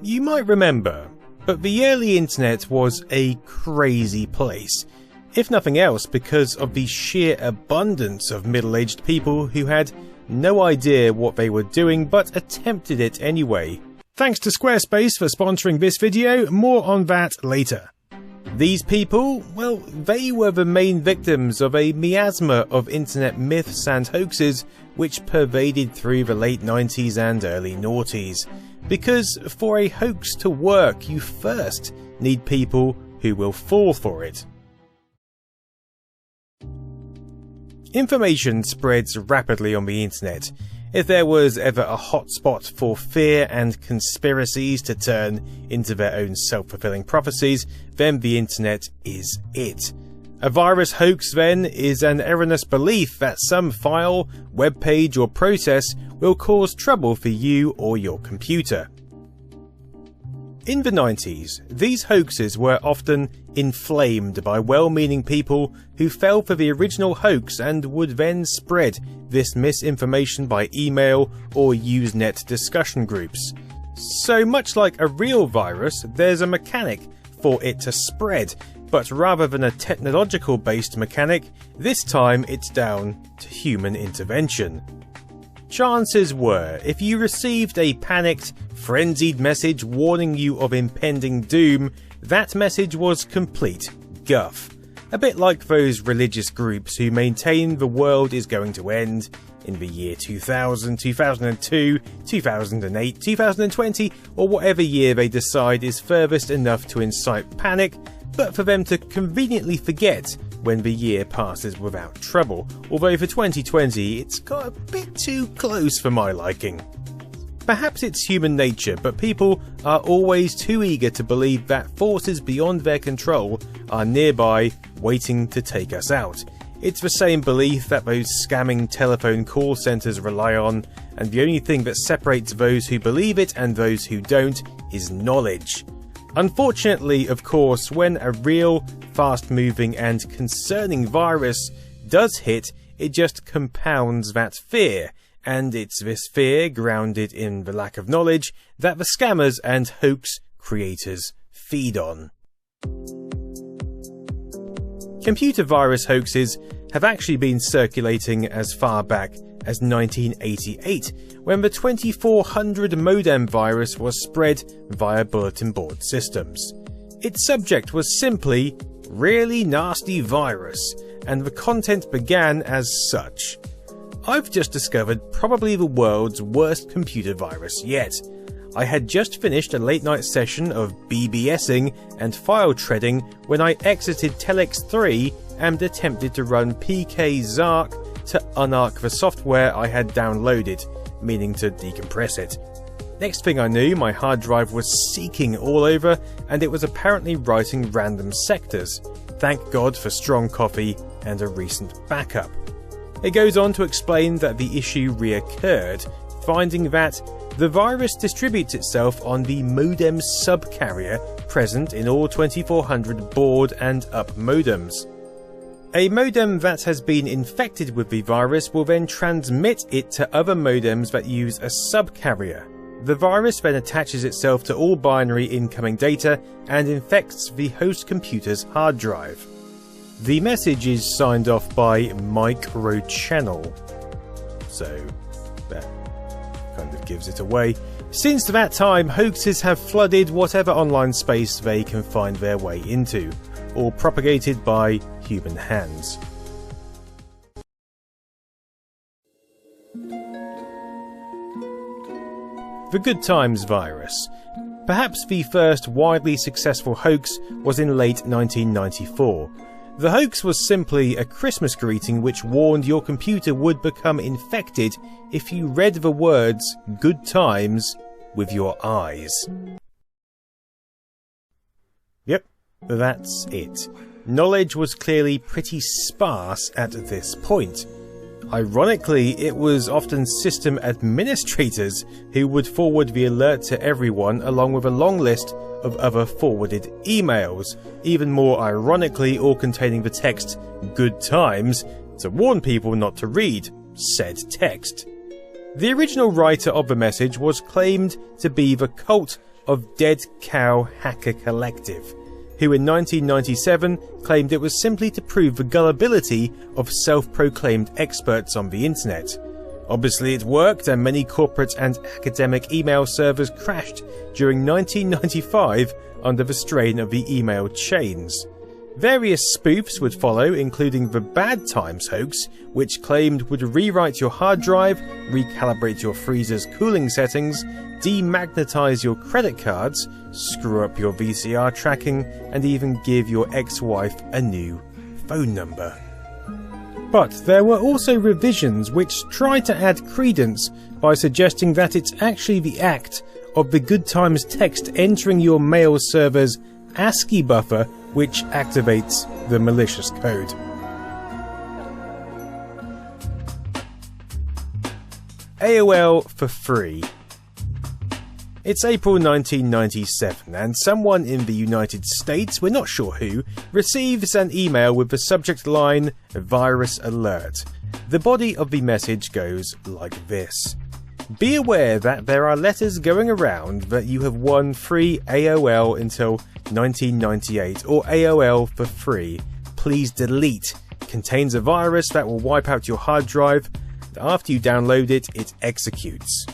You might remember, but the early internet was a crazy place, if nothing else because of the sheer abundance of middle-aged people who had no idea what they were doing but attempted it anyway. Thanks to Squarespace for sponsoring this video, more on that later. These people, well, they were the main victims of a miasma of internet myths and hoaxes which pervaded through the late 90s and early noughties. Because for a hoax to work, you first need people who will fall for it. Information spreads rapidly on the internet. If there was ever a hotspot for fear and conspiracies to turn into their own self-fulfilling prophecies, then the internet is it. A virus hoax, then, is an erroneous belief that some file, web page or process will cause trouble for you or your computer. In the 90s, these hoaxes were often inflamed by well-meaning people who fell for the original hoax and would then spread this misinformation by email or Usenet discussion groups. So much like a real virus, there's a mechanic for it to spread, but rather than a technological-based mechanic, this time it's down to human intervention. Chances were, if you received a panicked, frenzied message warning you of impending doom, that message was complete guff. A bit like those religious groups who maintain the world is going to end in the year 2000, 2002, 2008, 2020, or whatever year they decide is furthest enough to incite panic, but for them to conveniently forget when the year passes without trouble, although for 2020 it's got a bit too close for my liking. Perhaps it's human nature, but people are always too eager to believe that forces beyond their control are nearby waiting to take us out. It's the same belief that those scamming telephone call centres rely on, and the only thing that separates those who believe it and those who don't is knowledge. Unfortunately, of course, when a real, fast-moving and concerning virus does hit, it just compounds that fear, and it's this fear, grounded in the lack of knowledge, that the scammers and hoax creators feed on. Computer virus hoaxes have actually been circulating as far back as 1988, when the 2400 modem virus was spread via bulletin board systems. Its subject was simply "really nasty virus", and the content began as such. I've just discovered probably the world's worst computer virus yet. I had just finished a late night session of BBSing and file treading when I exited Telex 3 and attempted to run pkzark to unark the software I had downloaded, meaning to decompress it. Next thing I knew, my hard drive was seeking all over, and it was apparently writing random sectors. Thank God for strong coffee and a recent backup. It goes on to explain that the issue reoccurred, finding that the virus distributes itself on the modem subcarrier present in all 2400 board and up modems. A modem that has been infected with the virus will then transmit it to other modems that use a subcarrier. The virus then attaches itself to all binary incoming data and infects the host computer's hard drive. The message is signed off by microchannel, so that kind of gives it away. Since that time, hoaxes have flooded whatever online space they can find their way into, or propagated by human hands. The Good Times virus. Perhaps the first widely successful hoax was in late 1994. The hoax was simply a Christmas greeting which warned your computer would become infected if you read the words "Good Times" with your eyes. Yep, that's it. Knowledge was clearly pretty sparse at this point. Ironically, it was often system administrators who would forward the alert to everyone along with a long list of other forwarded emails, even more ironically all containing the text "Good Times" to warn people not to read said text. The original writer of the message was claimed to be the cult of Dead Cow Hacker Collective, who in 1997 claimed it was simply to prove the gullibility of self-proclaimed experts on the internet. Obviously it worked, and many corporate and academic email servers crashed during 1995 under the strain of the email chains. Various spoofs would follow, including the Bad Times hoax, which claimed would rewrite your hard drive, recalibrate your freezer's cooling settings, demagnetize your credit cards, screw up your VCR tracking, and even give your ex-wife a new phone number. But there were also revisions which tried to add credence by suggesting that it's actually the act of the Good Times text entering your mail server's ASCII buffer which activates the malicious code. AOL for free. It's April 1997 and someone in the United States, we're not sure who, receives an email with the subject line "Virus Alert." The body of the message goes like this: "Be aware that there are letters going around that you have won free AOL until 1998 or AOL for free. Please delete. Contains a virus that will wipe out your hard drive. After you download it, it executes."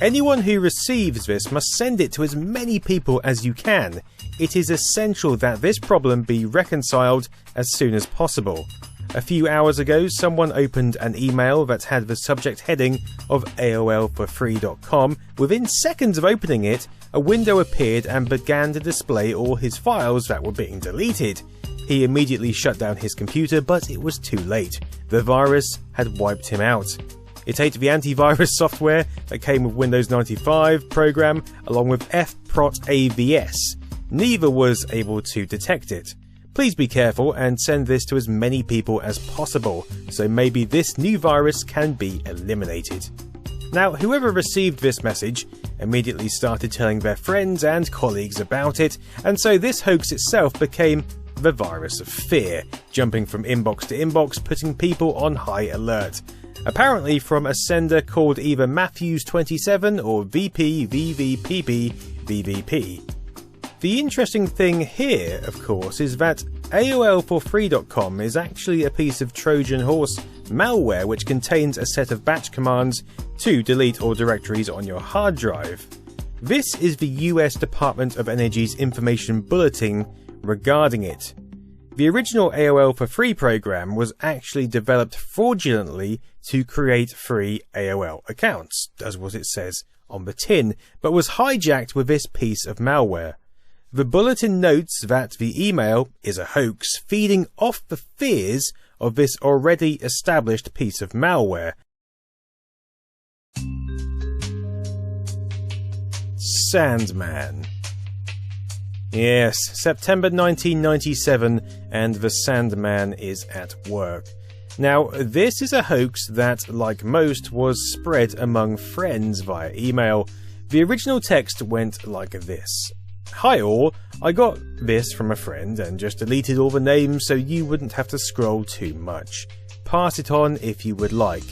Anyone who receives this must send it to as many people as you can. It is essential that this problem be reconciled as soon as possible. A few hours ago, someone opened an email that had the subject heading of AOLforfree.com. Within seconds of opening it, a window appeared and began to display all his files that were being deleted. He immediately shut down his computer, but it was too late. The virus had wiped him out. It ate the antivirus software that came with Windows 95 program along with fprot.A.V.S. Neither was able to detect it. Please be careful and send this to as many people as possible, so maybe this new virus can be eliminated. Now, whoever received this message immediately started telling their friends and colleagues about it, and so this hoax itself became the virus of fear, jumping from inbox to inbox, putting people on high alert. Apparently from a sender called either Matthews27 or VPVVPP. The interesting thing here, of course, is that AOLforfree.com is actually a piece of Trojan horse malware which contains a set of batch commands to delete all directories on your hard drive. This is the US Department of Energy's information bulletin regarding it. The original AOL for Free program was actually developed fraudulently to create free AOL accounts, does what it says on the tin, but was hijacked with this piece of malware. The bulletin notes that the email is a hoax feeding off the fears of this already established piece of malware. SandMan. Yes, September 1997, and the SandMan is at work. Now, this is a hoax that, like most, was spread among friends via email. The original text went like this: "Hi all, I got this from a friend and just deleted all the names so you wouldn't have to scroll too much. Pass it on if you would like.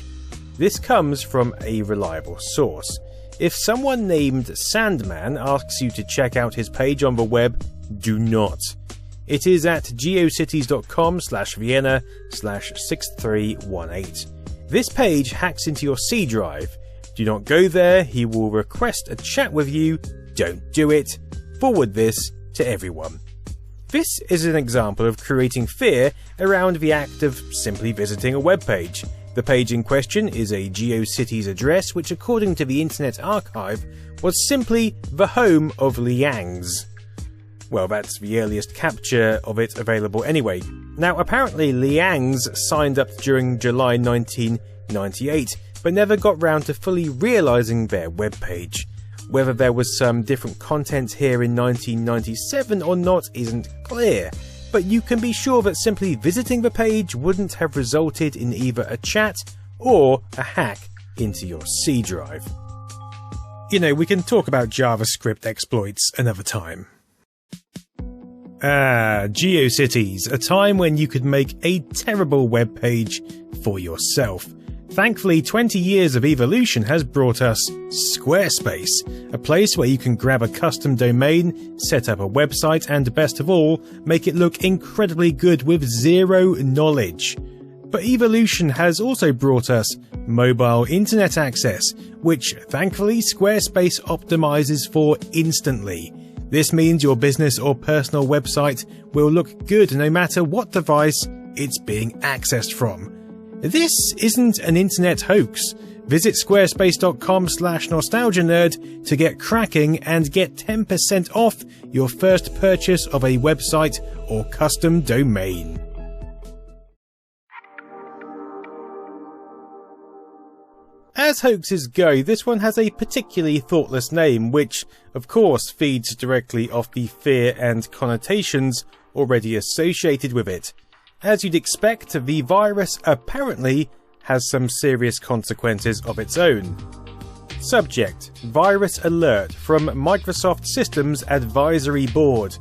This comes from a reliable source. If someone named SandMan asks you to check out his page on the web, do not. It is at geocities.com/Vienna/6318. This page hacks into your C drive. Do not go there, he will request a chat with you. Don't do it. Forward this to everyone." This is an example of creating fear around the act of simply visiting a web page. The page in question is a GeoCities address which, according to the Internet Archive, was simply the home of Liang's. Well, that's the earliest capture of it available anyway. Now, apparently Liang's signed up during July 1998, but never got round to fully realising their webpage. Whether there was some different content here in 1997 or not isn't clear, but you can be sure that simply visiting the page wouldn't have resulted in either a chat or a hack into your C drive. You know, we can talk about JavaScript exploits another time. GeoCities, a time when you could make a terrible web page for yourself. Thankfully, 20 years of evolution has brought us Squarespace, a place where you can grab a custom domain, set up a website, and best of all, make it look incredibly good with zero knowledge. But evolution has also brought us mobile internet access, which thankfully Squarespace optimizes for instantly. This means your business or personal website will look good no matter what device it's being accessed from. This isn't an internet hoax. Visit squarespace.com/nostalgianerd to get cracking and get 10% off your first purchase of a website or custom domain. As hoaxes go, this one has a particularly thoughtless name, which of course feeds directly off the fear and connotations already associated with it. As you'd expect, the virus apparently has some serious consequences of its own. Subject: Virus Alert from Microsoft Systems Advisory Board.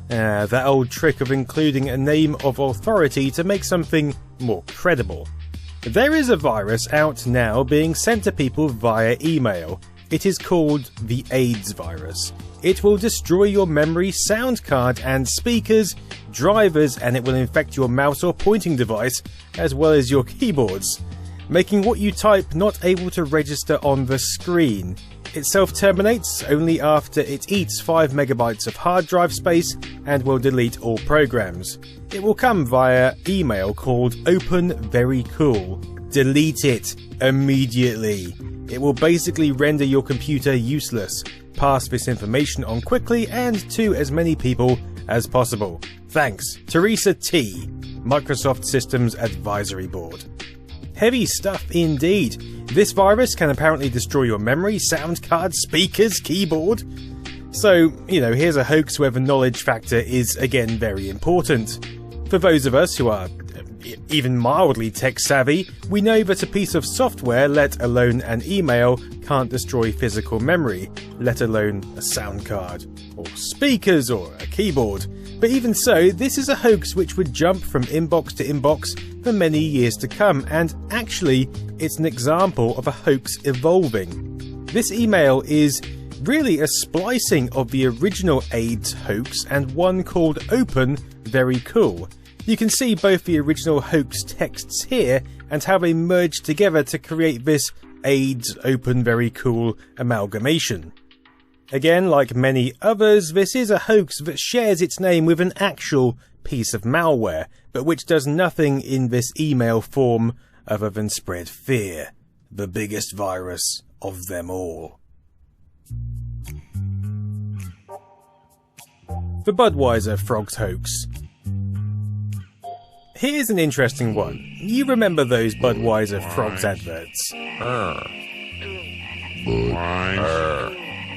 That old trick of including a name of authority to make something more credible. There is a virus out now being sent to people via email. It is called the A.I.D.S virus. It will destroy your memory, sound card and speakers, drivers, and it will infect your mouse or pointing device, as well as your keyboards, making what you type not able to register on the screen. It self-terminates only after it eats 5 megabytes of hard drive space and will delete all programs. It will come via email called Open Very Cool. Delete it immediately. It will basically render your computer useless. Pass this information on quickly and to as many people as possible. Thanks, Teresa T, Microsoft Systems Advisory Board. Heavy stuff indeed. This virus can apparently destroy your memory, sound card, speakers, keyboard. So, here's a hoax where the knowledge factor is again very important. For those of us who are even mildly tech-savvy, we know that a piece of software, let alone an email, can't destroy physical memory, let alone a sound card, or speakers, or a keyboard. But even so, this is a hoax which would jump from inbox to inbox for many years to come, and actually, it's an example of a hoax evolving. This email is really a splicing of the original A.I.D.S hoax and one called Open Very Cool. You can see both the original hoax texts here and how they merged together to create this A.I.D.S Open Very Cool amalgamation. Again, like many others, this is a hoax that shares its name with an actual piece of malware, but which does nothing in this email form other than spread fear. The biggest virus of them all. The Budweiser Frogs Hoax. Here's an interesting one. You remember those Budweiser Frogs adverts?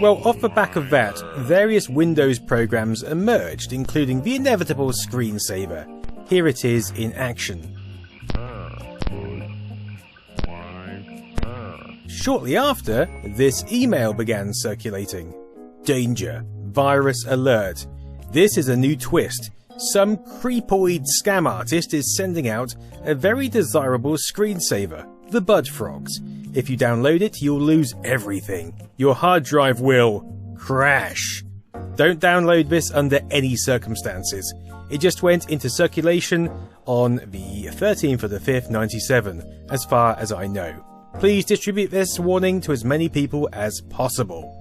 Well, off the back of that, various Windows programs emerged, including the inevitable screensaver. Here it is in action. Shortly after, this email began circulating. Danger. Virus alert. This is a new twist. Some creepoid scam artist is sending out a very desirable screensaver, the Bud Frogs. If you download it, you'll lose everything. Your hard drive will crash. Don't download this under any circumstances. It just went into circulation on the 13th of the 5th, 97, as far as I know. Please distribute this warning to as many people as possible.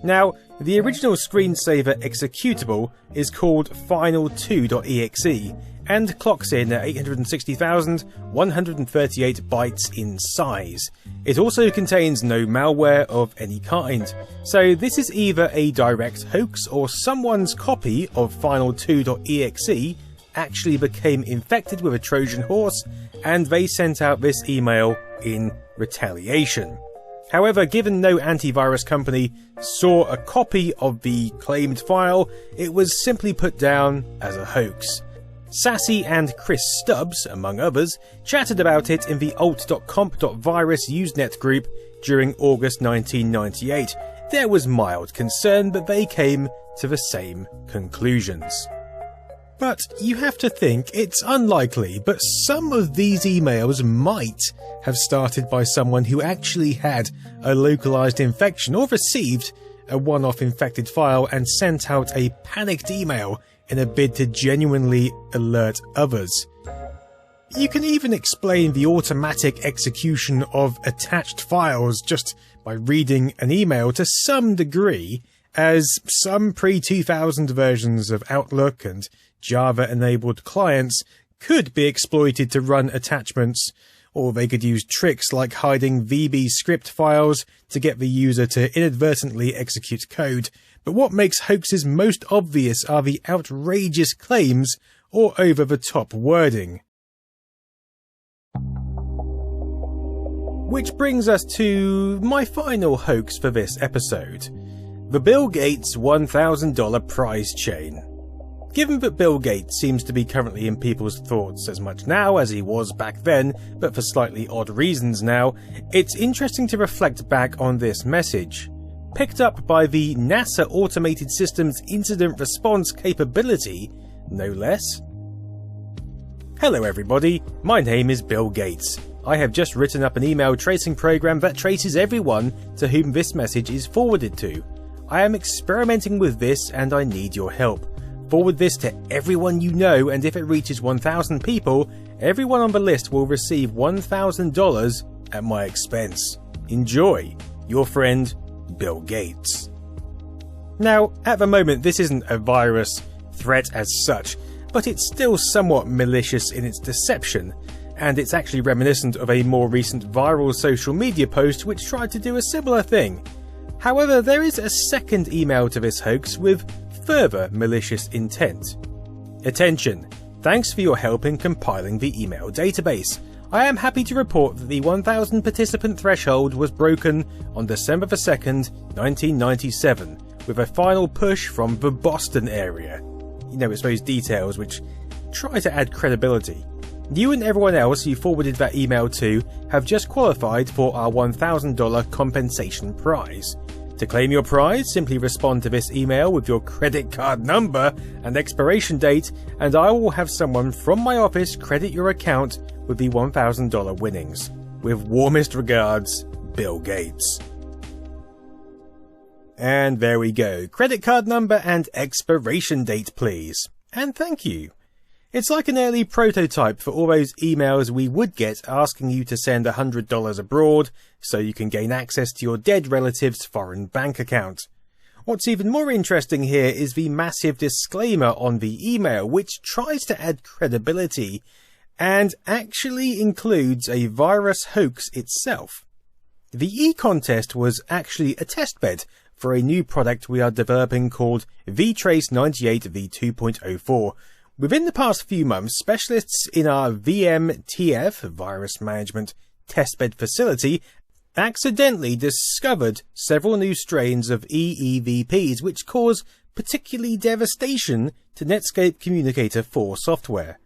Now, the original screensaver executable is called Final2.exe and clocks in at 860,138 bytes in size. It also contains no malware of any kind, so this is either a direct hoax or someone's copy of Final2.exe actually became infected with a Trojan horse and they sent out this email in retaliation. However, given no antivirus company saw a copy of the claimed file, it was simply put down as a hoax. Sassy and Chris Stubbs, among others, chatted about it in the alt.comp.virus Usenet group during August 1998. There was mild concern, but they came to the same conclusions. But you have to think it's unlikely, but some of these emails might have started by someone who actually had a localized infection or received a one-off infected file and sent out a panicked email in a bid to genuinely alert others. You can even explain the automatic execution of attached files just by reading an email to some degree, as some pre-2000 versions of Outlook and Java-enabled clients could be exploited to run attachments, or they could use tricks like hiding VB script files to get the user to inadvertently execute code. But what makes hoaxes most obvious are the outrageous claims or over-the-top wording. Which brings us to my final hoax for this episode. The Bill Gates $1,000 prize chain. Given that Bill Gates seems to be currently in people's thoughts as much now as he was back then, but for slightly odd reasons now, it's interesting to reflect back on this message. Picked up by the NASA Automated Systems Incident Response Capability, no less. Hello everybody, my name is Bill Gates. I have just written up an email tracing program that traces everyone to whom this message is forwarded to. I am experimenting with this and I need your help. Forward this to everyone you know, and if it reaches 1,000 people, everyone on the list will receive $1,000 at my expense. Enjoy. Your friend, Bill Gates. Now, at the moment this isn't a virus threat as such, but it's still somewhat malicious in its deception, and it's actually reminiscent of a more recent viral social media post which tried to do a similar thing. However, there is a second email to this hoax with further malicious intent. Attention! Thanks for your help in compiling the email database. I am happy to report that the 1,000 participant threshold was broken on December 2nd, 1997, with a final push from the Boston area. You know, it's those details which try to add credibility. You and everyone else you forwarded that email to have just qualified for our $1,000 compensation prize. To claim your prize, simply respond to this email with your credit card number and expiration date, and I will have someone from my office credit your account with the $1,000 winnings. With warmest regards, Bill Gates. And there we go. Credit card number and expiration date, please. And thank you. It's like an early prototype for all those emails we would get asking you to send $100 abroad so you can gain access to your dead relative's foreign bank account. What's even more interesting here is the massive disclaimer on the email, which tries to add credibility and actually includes a virus hoax itself. The e-contest was actually a testbed for a new product we are developing called vTrace 98 v2.04. Within the past few months, specialists in our VMTF, Virus Management Testbed Facility, accidentally discovered several new strains of EEVPs which cause particularly devastation to Netscape Communicator 4 software.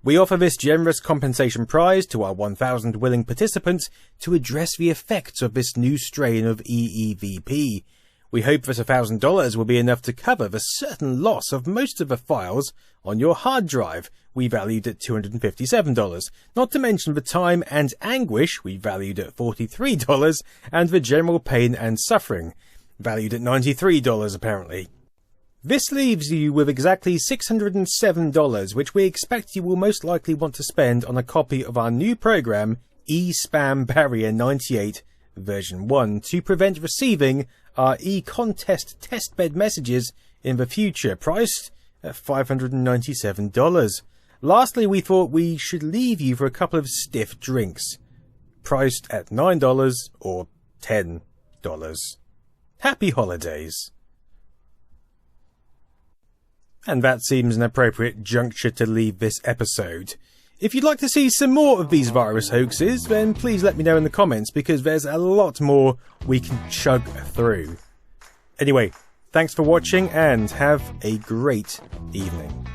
We offer this generous compensation prize to our 1,000 willing participants to address the effects of this new strain of EEVP. We hope that $1,000 will be enough to cover the certain loss of most of the files on your hard drive, we valued at $257, not to mention the time and anguish, we valued at $43, and the general pain and suffering, valued at $93 apparently. This leaves you with exactly $607, which we expect you will most likely want to spend on a copy of our new program, eSpam Barrier 98 version 1, to prevent receiving our e-contest testbed messages in the future, priced at $597. Lastly, we thought we should leave you for a couple of stiff drinks, priced at $9 or $10. Happy holidays. And that seems an appropriate juncture to leave this episode. If you'd like to see some more of these virus hoaxes, then please let me know in the comments, because there's a lot more we can chug through. Anyway, thanks for watching and have a great evening.